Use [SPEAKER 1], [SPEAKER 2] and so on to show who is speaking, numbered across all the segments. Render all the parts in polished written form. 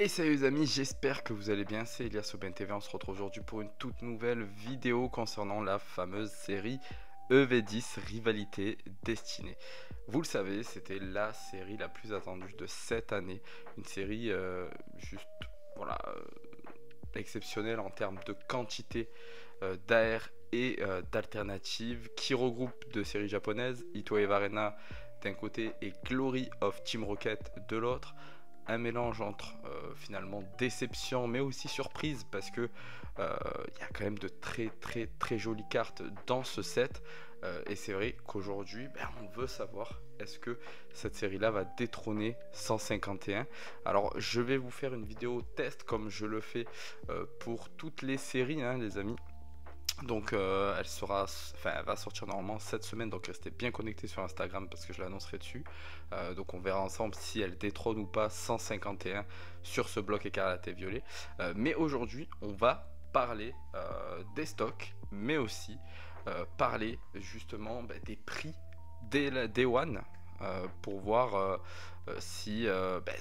[SPEAKER 1] Et salut les amis, j'espère que vous allez bien, c'est Elias au BNTV, on se retrouve aujourd'hui pour une toute nouvelle vidéo concernant la fameuse série EV10 Rivalité Destinée. Vous le savez, c'était la série la plus attendue de cette année, une série juste voilà, exceptionnelle en termes de quantité d'AR et d'alternatives, qui regroupe deux séries japonaises, Ito Eva Arena d'un côté et Glory of Team Rocket de l'autre. Un mélange entre finalement déception mais aussi surprise, parce que il y a quand même de très jolies cartes dans ce set, et c'est vrai qu'aujourd'hui on veut savoir est-ce que cette série là va détrôner 151. Alors je vais vous faire une vidéo test comme je le fais pour toutes les séries hein, les amis. Donc elle va sortir normalement cette semaine, donc restez bien connectés sur Instagram parce que je l'annoncerai dessus. Donc on verra ensemble si elle détrône ou pas 151 sur ce bloc écarlate et violet. Mais aujourd'hui on va parler des stocks, mais aussi parler justement des prix des Day One, pour voir si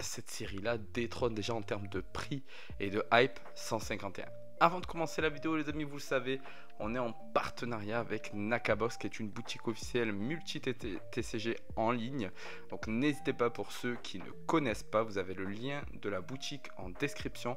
[SPEAKER 1] cette série là détrône déjà en termes de prix et de hype 151. Avant de commencer la vidéo les amis, vous le savez, on est en partenariat avec Nakabox, qui est une boutique officielle multi-TCG en ligne. Donc n'hésitez pas, pour ceux qui ne connaissent pas, vous avez le lien de la boutique en description.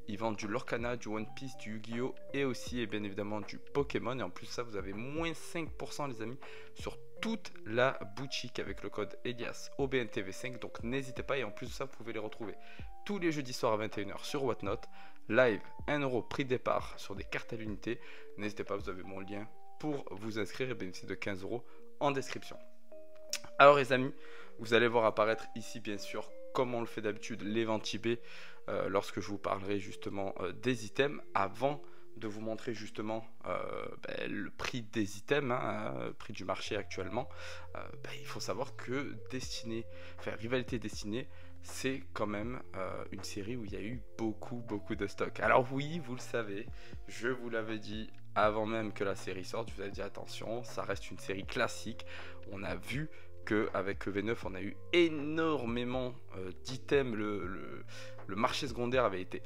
[SPEAKER 1] Ils vendent du Lorcana, du One Piece, du Yu-Gi-Oh! Et aussi et bien évidemment du Pokémon. Et en plus de ça, vous avez moins 5% les amis sur toute la boutique avec le code Elias au BNTV5. Donc n'hésitez pas, et en plus de ça, vous pouvez les retrouver tous les jeudis soirs à 21 h sur Whatnot. Live, 1 € prix de départ sur des cartes à l'unité. N'hésitez pas, vous avez mon lien pour vous inscrire et bénéficier de 15 € en description. Alors les amis, vous allez voir apparaître ici bien sûr, comme on le fait d'habitude, les ventes eBay, lorsque je vous parlerai justement des items. Avant de vous montrer justement le prix des items, prix du marché actuellement, il faut savoir que Rivalité Destinée, c'est quand même une série où il y a eu beaucoup de stocks. Alors oui, vous le savez, je vous l'avais dit avant même que la série sorte, je vous avais dit attention, ça reste une série classique. On a vu qu'avec EV9 on a eu énormément d'items, le marché secondaire avait été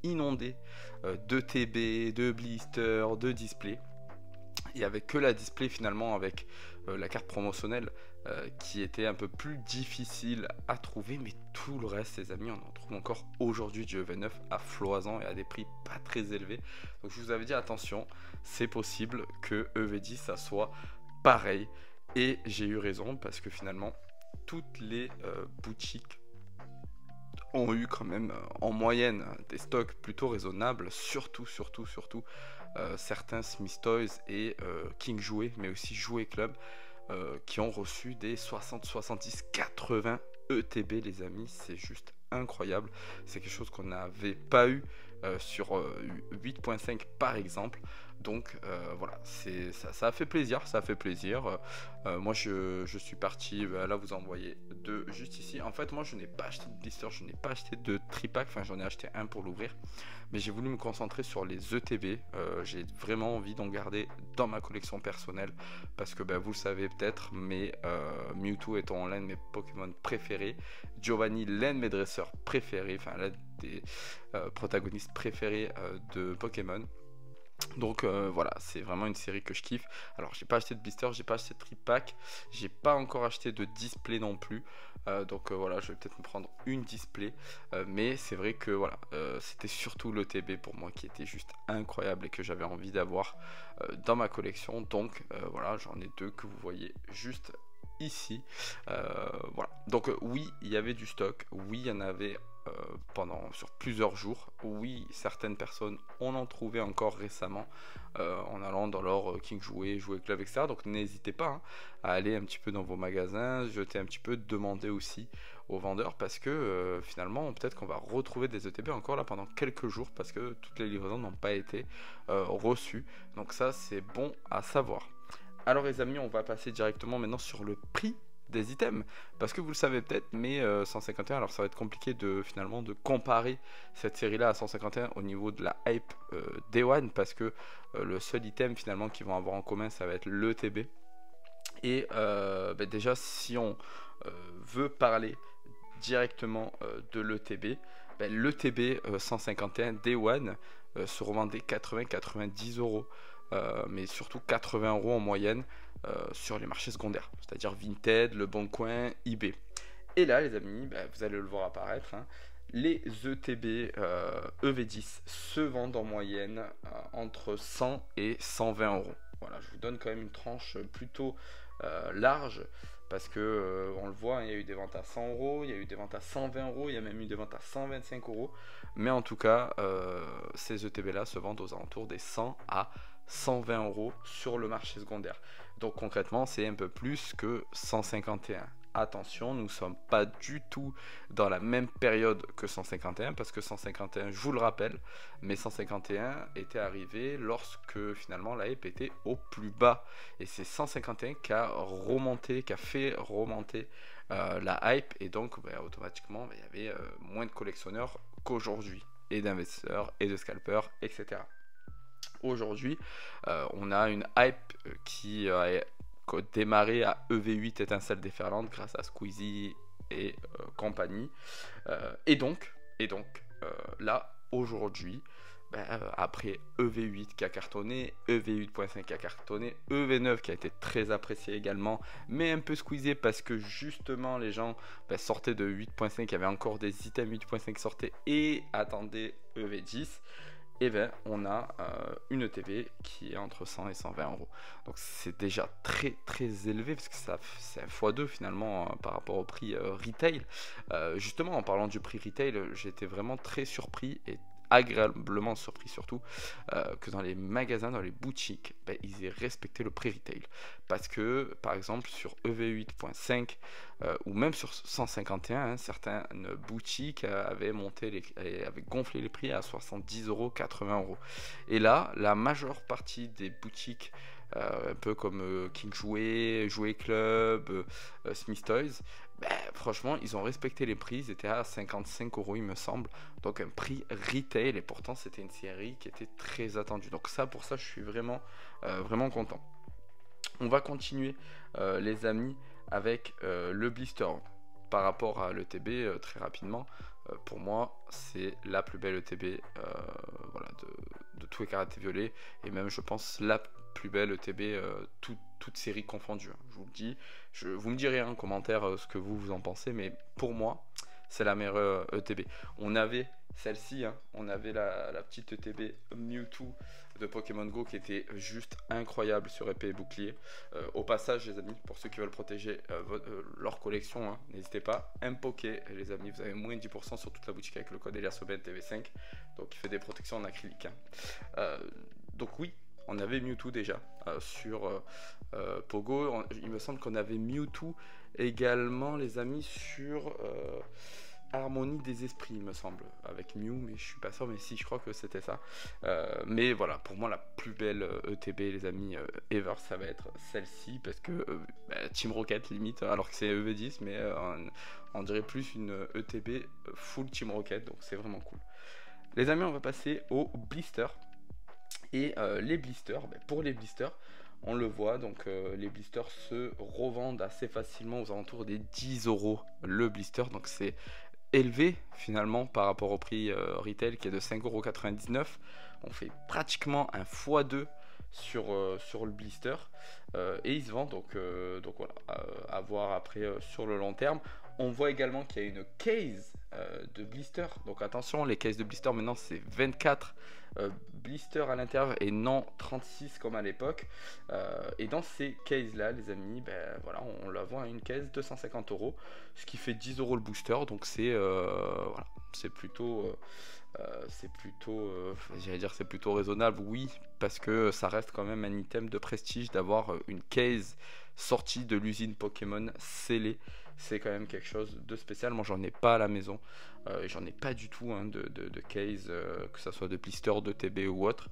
[SPEAKER 1] inondé de TB, de blisters, de displays. Il n'y avait que la display finalement avec la carte promotionnelle qui était un peu plus difficile à trouver, mais tout le reste les amis, on en trouve encore aujourd'hui du EV9 à foison et à des prix pas très élevés. Donc je vous avais dit attention, c'est possible que EV10 ça soit pareil, et j'ai eu raison, parce que finalement toutes les boutiques ont eu quand même en moyenne des stocks plutôt raisonnables, surtout certains Smith Toys et King Jouet, mais aussi Jouet Club, qui ont reçu des 60, 70, 80 ETB les amis. C'est juste incroyable, c'est quelque chose qu'on n'avait pas eu sur 8.5 par exemple. Donc voilà, ça a fait plaisir, moi je suis parti, là vous en voyez deux juste ici. En fait moi je n'ai pas acheté de blister, je n'ai pas acheté de tripack, enfin j'en ai acheté un pour l'ouvrir, mais j'ai voulu me concentrer sur les ETB. J'ai vraiment envie d'en garder dans ma collection personnelle, parce que vous le savez peut-être, mais Mewtwo étant l'un de mes Pokémon préférés, Giovanni l'un de mes dresseurs préférés, enfin l'un des protagonistes préférés de Pokémon. Donc voilà, c'est vraiment une série que je kiffe. Alors j'ai pas acheté de blister, j'ai pas acheté de tripack, j'ai pas encore acheté de display non plus. Donc voilà, je vais peut-être me prendre une display, mais c'est vrai que voilà, c'était surtout le TB pour moi qui était juste incroyable et que j'avais envie d'avoir dans ma collection. Donc voilà, j'en ai deux que vous voyez juste ici. Voilà, donc oui, il y avait du stock, oui, il y en avait sur plusieurs jours. Oui, certaines personnes on en trouvait encore récemment en allant dans leur King Jouet Club, etc. Donc n'hésitez pas à aller un petit peu dans vos magasins, jeter un petit peu, demander aussi aux vendeurs, parce que finalement peut-être qu'on va retrouver des ETB encore là pendant quelques jours, parce que toutes les livraisons n'ont pas été reçues. Donc ça c'est bon à savoir. Alors les amis, on va passer directement maintenant sur le prix des items, parce que vous le savez peut-être, mais 151, alors ça va être compliqué finalement de comparer cette série là à 151 au niveau de la hype Day One, parce que le seul item finalement qu'ils vont avoir en commun, ça va être le TB. Et déjà si on veut parler directement de l'ETB, l'ETB 151 Day One se revendait 80-90 euros, mais surtout 80 euros en moyenne sur les marchés secondaires, c'est-à-dire Vinted, Le Bon Coin, eBay. Et là, les amis, vous allez le voir apparaître, hein, les ETB EV10 se vendent en moyenne entre 100 et 120 euros. Voilà, je vous donne quand même une tranche plutôt large, parce que on le voit, hein, il y a eu des ventes à 100 euros, il y a eu des ventes à 120 euros, il y a même eu des ventes à 125 euros. Mais en tout cas, ces ETB là se vendent aux alentours des 100 à 120 euros sur le marché secondaire. Donc concrètement, c'est un peu plus que 151. Attention, nous ne sommes pas du tout dans la même période que 151, parce que 151, je vous le rappelle, mais 151 était arrivé lorsque finalement la hype était au plus bas. Et c'est 151 qui a remonté, qui a fait remonter la hype, et donc automatiquement il y avait moins de collectionneurs qu'aujourd'hui, et d'investisseurs, et de scalpers, etc. Aujourd'hui, on a une hype qui a démarré à EV8 étincelle déferlante grâce à Squeezie et compagnie. Et donc là, aujourd'hui, après EV8 qui a cartonné, EV8.5 qui a cartonné, EV9 qui a été très apprécié également, mais un peu squeezé parce que justement les gens sortaient de 8.5, il y avait encore des items 8.5 qui sortaient et attendaient EV10. Et bien on a une ETB qui est entre 100 et 120 euros. Donc c'est déjà très très élevé, parce que c'est un x2 finalement par rapport au prix retail. Justement, en parlant du prix retail, j'étais vraiment très surpris et agréablement surpris surtout que dans les magasins, dans les boutiques, ils aient respecté le prix retail. Parce que par exemple sur EV8.5 ou même sur 151, hein, certaines boutiques avaient gonflé les prix à 70 euros, 80 euros. Et là, la majeure partie des boutiques, un peu comme King Jouet, Jouet Club, Smith Toys, franchement, ils ont respecté les prix, ils étaient à 55 euros, il me semble. Donc un prix retail, et pourtant c'était une série qui était très attendue. Donc ça, pour ça, je suis vraiment, vraiment content. On va continuer, les amis, avec le blister. Par rapport à l'ETB, très rapidement, pour moi, c'est la plus belle ETB voilà, de tous les karatés violets, et même, je pense, la plus belle ETB, toute série confondue. Je vous le dis, vous me direz en commentaire ce que vous en pensez, mais pour moi, c'est la meilleure ETB. On avait celle-ci, hein, on avait la petite ETB Mewtwo de Pokémon Go qui était juste incroyable sur épée et bouclier. Au passage, les amis, pour ceux qui veulent protéger leur collection, hein, n'hésitez pas, Impoké, les amis, vous avez moins de 10% sur toute la boutique avec le code EliasOben-TV5, donc il fait des protections en acrylique. Hein. Donc oui, on avait Mewtwo déjà sur Pogo. Il me semble qu'on avait Mewtwo également, les amis, sur Harmonie des Esprits, il me semble, avec Mew, mais je suis pas sûr, mais si, je crois que c'était ça. Mais voilà, pour moi, la plus belle ETB, les amis, ever, ça va être celle-ci, parce que Team Rocket, limite, alors que c'est EV10, mais on dirait plus une ETB full Team Rocket, donc c'est vraiment cool. Les amis, on va passer au blister. Et les blisters, pour les blisters, on le voit, donc les blisters se revendent assez facilement aux alentours des 10 euros le blister, donc c'est élevé finalement par rapport au prix retail qui est de 5,99 €. On fait pratiquement un x2 sur le blister, et il se vend donc voilà, à voir après sur le long terme. On voit également qu'il y a une case de blister, donc attention, les cases de blister maintenant c'est 24 blisters à l'intérieur et non 36 comme à l'époque. Et dans ces cases là, les amis, voilà, on la voit à une case 250 €, ce qui fait 10 € le booster, donc c'est voilà, c'est plutôt j'allais dire c'est plutôt raisonnable, oui, parce que ça reste quand même un item de prestige d'avoir une case sortie de l'usine Pokémon scellée. C'est quand même quelque chose de spécial. Moi, j'en ai pas à la maison, j'en ai pas du tout, hein, de case, que ça soit de blister, de TB ou autre,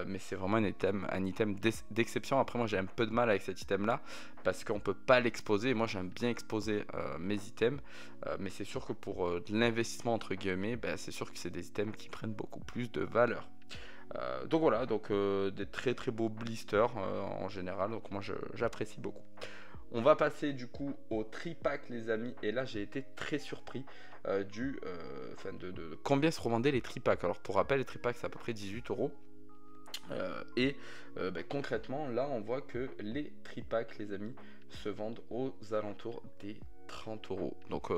[SPEAKER 1] mais c'est vraiment un item d'exception. Après, moi j'ai un peu de mal avec cet item là parce qu'on peut pas l'exposer. Moi j'aime bien exposer mes items, mais c'est sûr que pour de l'investissement entre guillemets, c'est sûr que c'est des items qui prennent beaucoup plus de valeur. Donc voilà, donc des très très beaux blisters en général, donc moi j'apprécie beaucoup. On va passer du coup au tripack les amis, et là j'ai été très surpris de combien se revendaient les tripacks. Alors pour rappel, les tripacks c'est à peu près 18 euros. Concrètement là on voit que les tripacks les amis se vendent aux alentours des 30 euros. Donc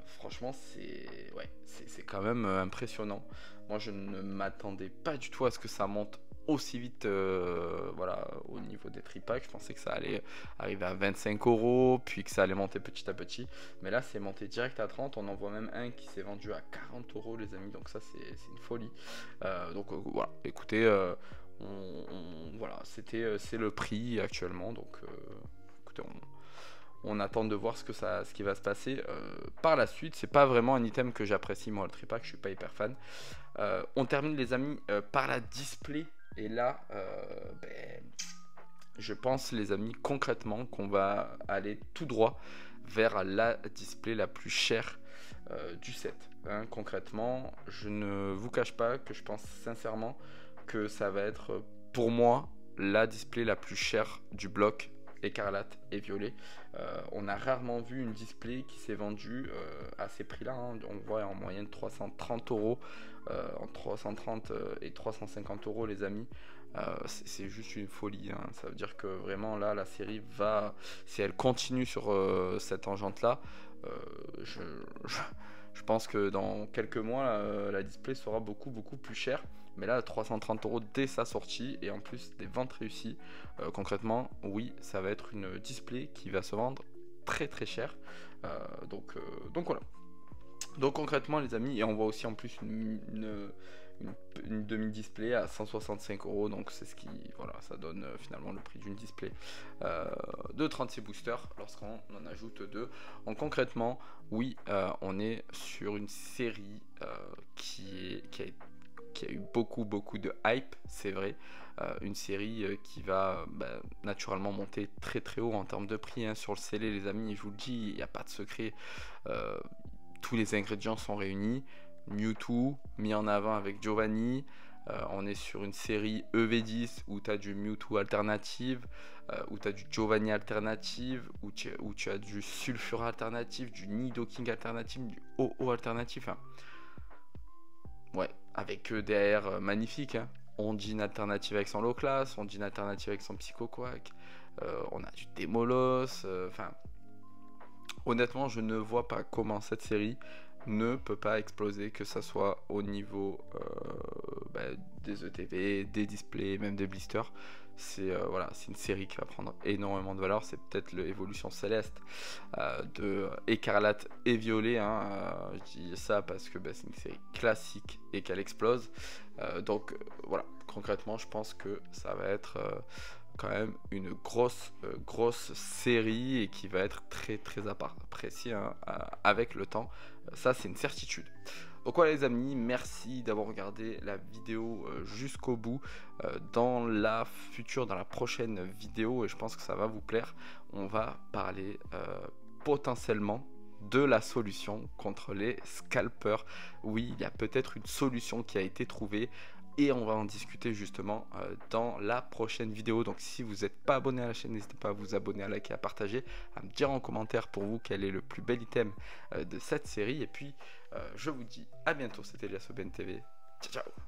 [SPEAKER 1] franchement c'est quand même impressionnant. Moi je ne m'attendais pas du tout à ce que ça monte aussi vite voilà, au niveau des tripacks. Je pensais que ça allait arriver à 25 euros, puis que ça allait monter petit à petit. Mais là, c'est monté direct à 30. On en voit même un qui s'est vendu à 40 euros, les amis. Donc ça, c'est une folie. Voilà, écoutez, voilà, c'est le prix actuellement. Donc écoutez, on attend de voir ce qui va se passer par la suite. C'est pas vraiment un item que j'apprécie, moi, le tripack. Je suis pas hyper fan. On termine, les amis, par la display. Et là, je pense, les amis, concrètement, qu'on va aller tout droit vers la display la plus chère du set. Hein, concrètement, je ne vous cache pas que je pense sincèrement que ça va être, pour moi, la display la plus chère du bloc écarlate et violet. On a rarement vu une display qui s'est vendue à ces prix-là. Hein. On voit en moyenne 330 euros, en 330 et 350 euros, les amis. C'est juste une folie. Hein. Ça veut dire que vraiment là, la série va, si elle continue sur cette tangente-là, je pense que dans quelques mois, la display sera beaucoup plus chère. Mais là, 330 euros dès sa sortie, et en plus des ventes réussies, concrètement, oui, ça va être une display qui va se vendre très cher. Donc voilà. Donc concrètement, les amis, et on voit aussi en plus une demi-display à 165 euros. Donc c'est ce qui, voilà, ça donne finalement le prix d'une display de 36 boosters lorsqu'on en ajoute deux. Donc concrètement, oui, on est sur une série qui a eu beaucoup de hype, c'est vrai. Une série qui va naturellement monter très haut en termes de prix, hein. Sur le scellé, les amis, je vous le dis, il n'y a pas de secret. Tous les ingrédients sont réunis. Mewtwo mis en avant avec Giovanni. On est sur une série EV10 où tu as du Mewtwo alternative, où tu as du Giovanni alternative, où tu as du Sulfura alternative, du Nidoking alternative, du OO alternative. Hein. Ouais, avec derrière magnifique. Hein. Ondine alternative avec son low class, Ondine alternative avec son Psycho Quack. On a du Démolos. Honnêtement, je ne vois pas comment cette série ne peut pas exploser, que ça soit au niveau des ETV, des displays, même des blisters. C'est une série qui va prendre énormément de valeur. C'est peut-être l'évolution céleste de Écarlate et Violet. Hein. Je dis ça parce que c'est une série classique et qu'elle explose. Voilà, concrètement, je pense que ça va être quand même une grosse série et qui va être très appréciée, hein, avec le temps. Ça, c'est une certitude. Donc voilà, les amis, merci d'avoir regardé la vidéo jusqu'au bout. Dans la prochaine vidéo, et je pense que ça va vous plaire, on va parler potentiellement de la solution contre les scalpers. Oui, il y a peut-être une solution qui a été trouvée. Et on va en discuter justement dans la prochaine vidéo. Donc si vous n'êtes pas abonné à la chaîne, n'hésitez pas à vous abonner, à liker, à partager, à me dire en commentaire pour vous quel est le plus bel item de cette série. Et puis je vous dis à bientôt, c'était Elias Aubin TV. Ciao ciao.